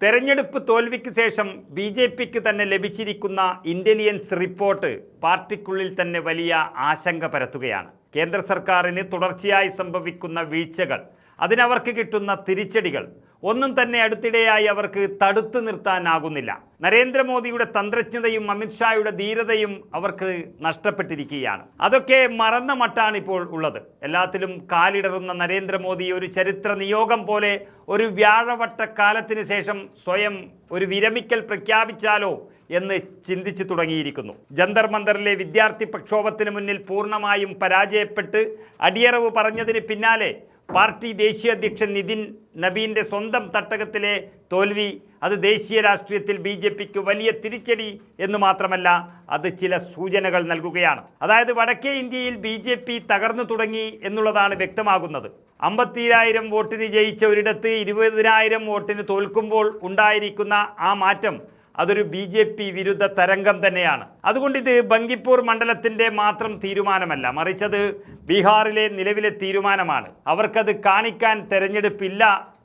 തെരഞ്ഞെടുപ്പ് തോൽവിക്ക് ശേഷം ബി.ജെ.പിക്ക് തന്നെ ലഭിച്ചിരിക്കുന്ന ഇന്റലിജൻസ് റിപ്പോർട്ട് പാർട്ടിക്കുള്ളിൽ തന്നെ വലിയ ആശങ്ക പരത്തുകയാണ്. കേന്ദ്ര സർക്കാരിന് തുടർച്ചയായി സംഭവിക്കുന്ന വീഴ്ചകൾ, അതിനവർക്ക് കിട്ടുന്ന തിരിച്ചടികൾ ഒന്നും തന്നെ അടുത്തിടെയായി അവർക്ക് തടുത്തു നിർത്താനാകുന്നില്ല. നരേന്ദ്രമോദിയുടെ തന്ത്രജ്ഞതയും അമിത്ഷായുടെ ധീരതയും അവർക്ക് നഷ്ടപ്പെട്ടിരിക്കുകയാണ്. അതൊക്കെ മറന്ന മട്ടാണ് ഇപ്പോൾ ഉള്ളത്. എല്ലാത്തിലും കാലിടറുന്ന നരേന്ദ്രമോദി ഒരു ചരിത്ര നിയോഗം പോലെ ഒരു വ്യാഴവട്ടക്കാലത്തിന് ശേഷം സ്വയം ഒരു വിരമിക്കൽ പ്രഖ്യാപിച്ചാലോ എന്ന് ചിന്തിച്ചു തുടങ്ങിയിരിക്കുന്നു. ജന്തർ മന്ദറിലെ വിദ്യാർത്ഥി പ്രക്ഷോഭത്തിന് മുന്നിൽ പൂർണ്ണമായും പരാജയപ്പെട്ട് അടിയറവ് പറഞ്ഞതിന് പിന്നാലെ പാർട്ടി ദേശീയ അധ്യക്ഷൻ നിതിൻ നബീൻ്റെ സ്വന്തം തട്ടകത്തിലെ തോൽവി അത് ദേശീയ രാഷ്ട്രീയത്തിൽ ബി.ജെ.പിക്ക് വലിയ തിരിച്ചടി എന്ന് മാത്രമല്ല, അത് ചില സൂചനകൾ നൽകുകയാണ്. അതായത് വടക്കേ ഇന്ത്യയിൽ ബി.ജെ.പി തകർന്നു തുടങ്ങി എന്നുള്ളതാണ് വ്യക്തമാകുന്നത്. 52,000 വോട്ടിന് ജയിച്ച ഒരിടത്ത് 20,000 വോട്ടിന് തോൽക്കുമ്പോൾ ഉണ്ടായിരിക്കുന്ന ആ മാറ്റം അതൊരു ബി.ജെ.പി വിരുദ്ധ തരംഗം തന്നെയാണ്. അതുകൊണ്ട് ഇത് ബങ്കിപ്പൂർ മണ്ഡലത്തിൻ്റെ മാത്രം തീരുമാനമല്ല, മറിച്ചത് ബീഹാറിലെ നിലവിലെ തീരുമാനമാണ്. അവർക്കത് കാണിക്കാൻ തെരഞ്ഞെടുപ്പില്ല.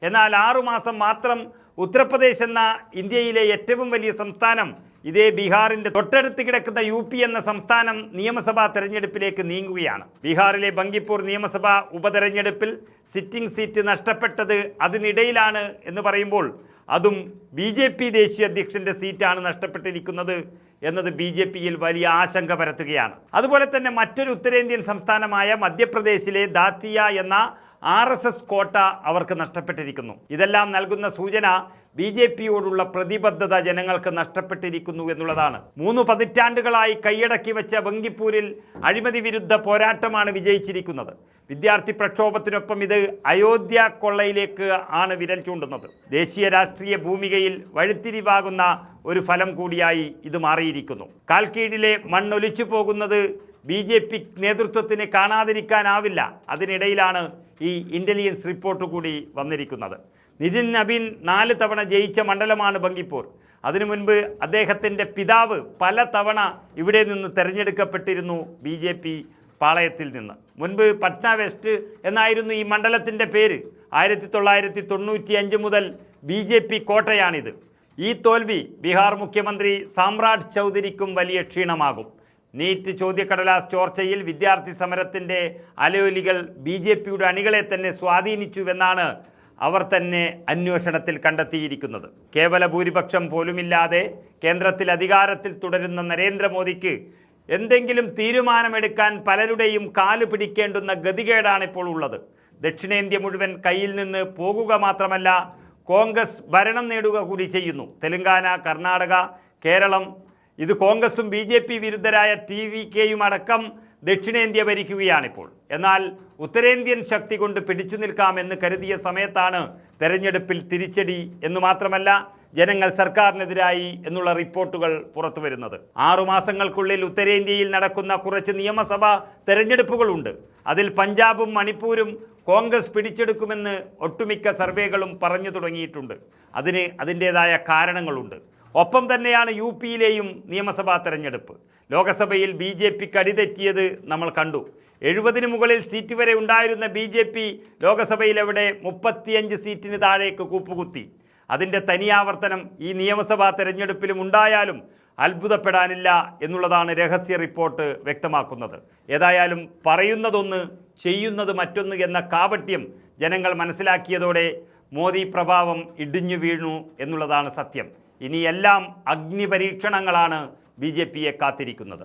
എന്നാൽ 6 മാസം മാത്രം ഉത്തർപ്രദേശ് എന്ന ഇന്ത്യയിലെ ഏറ്റവും വലിയ സംസ്ഥാനം ഇതേ ബീഹാറിൻ്റെ തൊട്ടടുത്ത് കിടക്കുന്ന UP എന്ന സംസ്ഥാനം നിയമസഭാ തെരഞ്ഞെടുപ്പിലേക്ക് നീങ്ങുകയാണ്. ബീഹാറിലെ ബങ്കിപ്പൂർ നിയമസഭാ ഉപതെരഞ്ഞെടുപ്പിൽ സിറ്റിംഗ് സീറ്റ് നഷ്ടപ്പെട്ടത് അതിനിടയിലാണ് എന്ന് പറയുമ്പോൾ അതും ബി.ജെ.പി ദേശീയ അധ്യക്ഷൻ്റെ സീറ്റാണ് നഷ്ടപ്പെട്ടിരിക്കുന്നത് എന്നത് ബി.ജെ.പിയിൽ വലിയ ആശങ്ക പരത്തുകയാണ്. അതുപോലെ തന്നെ മറ്റൊരു ഉത്തരേന്ത്യൻ സംസ്ഥാനമായ മധ്യപ്രദേശിലെ ദാത്തിയ എന്ന RSS കോട്ട അവർക്ക് നഷ്ടപ്പെട്ടിരിക്കുന്നു. ഇതെല്ലാം നൽകുന്ന സൂചന ബി.ജെ.പിയോടുള്ള പ്രതിബദ്ധത ജനങ്ങൾക്ക് നഷ്ടപ്പെട്ടിരിക്കുന്നു എന്നുള്ളതാണ്. 3 പതിറ്റാണ്ടുകളായി കൈയടക്കി വെച്ച ബങ്കിപ്പൂരിൽ അഴിമതി വിരുദ്ധ പോരാട്ടമാണ് വിജയിച്ചിരിക്കുന്നത്. വിദ്യാർത്ഥി പ്രക്ഷോഭത്തിനൊപ്പം ഇത് അയോധ്യ കൊള്ളയിലേക്ക് ആണ് വിരൽ ചൂണ്ടുന്നത്. ദേശീയ രാഷ്ട്രീയ ഭൂമികയിൽ വഴിത്തിരിവാകുന്ന ഒരു ഫലം കൂടിയായി ഇത് മാറിയിരിക്കുന്നു. കാൽക്കീഴിലെ മണ്ണൊലിച്ചു പോകുന്നത് ബി.ജെ.പി നേതൃത്വത്തിന് കാണാതിരിക്കാനാവില്ല. അതിനിടയിലാണ് ഈ ഇന്റലിജൻസ് റിപ്പോർട്ട് കൂടി വന്നിരിക്കുന്നത്. നിതിൻ നബീൻ 4 തവണ ജയിച്ച മണ്ഡലമാണ് ബങ്കിപ്പൂർ. അതിനു മുൻപ് അദ്ദേഹത്തിൻ്റെ പിതാവ് പല തവണ ഇവിടെ നിന്ന് തെരഞ്ഞെടുക്കപ്പെട്ടിരുന്നു ബി.ജെ.പി പാളയത്തിൽ നിന്ന്. മുൻപ് പട്ന വെസ്റ്റ് എന്നായിരുന്നു ഈ മണ്ഡലത്തിൻ്റെ പേര്. 1995 മുതൽ ബി.ജെ.പി കോട്ടയാണിത്. ഈ തോൽവി ബീഹാർ മുഖ്യമന്ത്രി സാമ്രാട്ട് ചൗധരിക്കും വലിയ ക്ഷീണമാകും. നീറ്റ് ചോദ്യക്കടലാസ് ചോർച്ചയിൽ വിദ്യാർത്ഥി സമരത്തിൻ്റെ അലയൊലികൾ ബി.ജെ.പിയുടെ അണികളെ തന്നെ സ്വാധീനിച്ചുവെന്നാണ് അവർ തന്നെ അന്വേഷണത്തിൽ കണ്ടെത്തിയിരിക്കുന്നത്. കേവല ഭൂരിപക്ഷം പോലുമില്ലാതെ കേന്ദ്രത്തിൽ അധികാരത്തിൽ തുടരുന്ന നരേന്ദ്രമോദിക്ക് എന്തെങ്കിലും തീരുമാനമെടുക്കാൻ പലരുടെയും കാല് പിടിക്കേണ്ടുന്ന ഗതികേടാണ് ഇപ്പോൾ ഉള്ളത്. ദക്ഷിണേന്ത്യ മുഴുവൻ കയ്യിൽ നിന്ന് പോകുക മാത്രമല്ല, കോൺഗ്രസ് ഭരണം നേടുക കൂടി ചെയ്യുന്നു. തെലങ്കാന, കർണാടക, കേരളം ഇത് കോൺഗ്രസും ബി.ജെ.പി വിരുദ്ധരായ TVKയും അടക്കം ദക്ഷിണേന്ത്യ ഭരിക്കുകയാണിപ്പോൾ. എന്നാൽ ഉത്തരേന്ത്യൻ ശക്തി കൊണ്ട് പിടിച്ചു നിൽക്കാമെന്ന് കരുതിയ സമയത്താണ് തെരഞ്ഞെടുപ്പിൽ തിരിച്ചടി എന്ന് മാത്രമല്ല ജനങ്ങൾ സർക്കാരിനെതിരായി എന്നുള്ള റിപ്പോർട്ടുകൾ പുറത്തു വരുന്നത്. 6 മാസങ്ങൾക്കുള്ളിൽ ഉത്തരേന്ത്യയിൽ നടക്കുന്ന കുറച്ച് നിയമസഭാ തെരഞ്ഞെടുപ്പുകളുണ്ട്. അതിൽ പഞ്ചാബും മണിപ്പൂരും കോൺഗ്രസ് പിടിച്ചെടുക്കുമെന്ന് ഒട്ടുമിക്ക സർവേകളും പറഞ്ഞു തുടങ്ങിയിട്ടുണ്ട്. അതിന് അതിൻ്റേതായ കാരണങ്ങളുണ്ട്. ഒപ്പം തന്നെയാണ് UPയിലെയും നിയമസഭാ തെരഞ്ഞെടുപ്പ്. ലോകസഭയിൽ ബി.ജെ.പിക്ക് അടിതെറ്റിയത് നമ്മൾ കണ്ടു. 70-ന് മുകളിൽ സീറ്റ് വരെ ഉണ്ടായിരുന്ന ബി.ജെ.പി ലോകസഭയിലെവിടെ 35 സീറ്റിന് താഴേക്ക് കൂപ്പുകുത്തി. അതിൻ്റെ തനിയാവർത്തനം ഈ നിയമസഭാ തെരഞ്ഞെടുപ്പിലും ഉണ്ടായാലും അത്ഭുതപ്പെടാനില്ല എന്നുള്ളതാണ് രഹസ്യ റിപ്പോർട്ട് വ്യക്തമാക്കുന്നത്. ഏതായാലും പറയുന്നതൊന്ന് ചെയ്യുന്നത് മറ്റൊന്ന് എന്ന കാപട്യം ജനങ്ങൾ മനസ്സിലാക്കിയതോടെ മോദി പ്രഭാവം ഇടിഞ്ഞു വീണു എന്നുള്ളതാണ് സത്യം. ഇനിയെല്ലാം അഗ്നിപരീക്ഷണങ്ങളാണ് ബി.ജെ.പിയെ കാത്തിരിക്കുന്നത്.